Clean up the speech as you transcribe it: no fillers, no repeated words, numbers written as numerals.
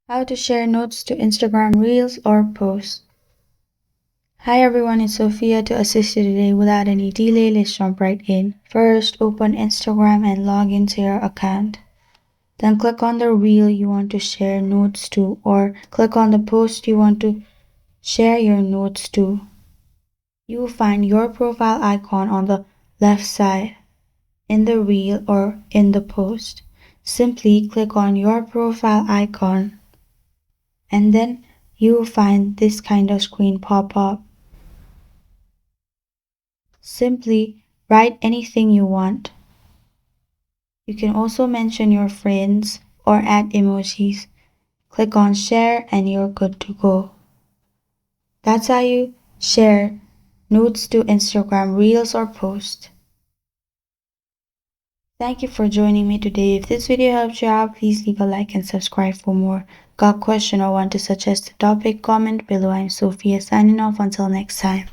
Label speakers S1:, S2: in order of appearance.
S1: How to share notes to Instagram Reels or posts. Hi everyone, it's Sophia to assist you today. Without any delay, let's jump right in. First, open Instagram and log into your account. Then click on the reel you want to share notes to, or click on the post you want to share your notes to. You will find your profile icon on the left side in the reel or in the post. Simply click on your profile icon and then you will find this kind of screen pop up. Simply write anything you want. You can also mention your friends or add emojis. Click on share and you're good to go. That's how you share notes to Instagram Reels or posts. Thank you for joining me today. If this video helped you out, please leave a like and subscribe for more. Got a question or want to suggest a topic? Comment below. I'm Sophia signing off until next time.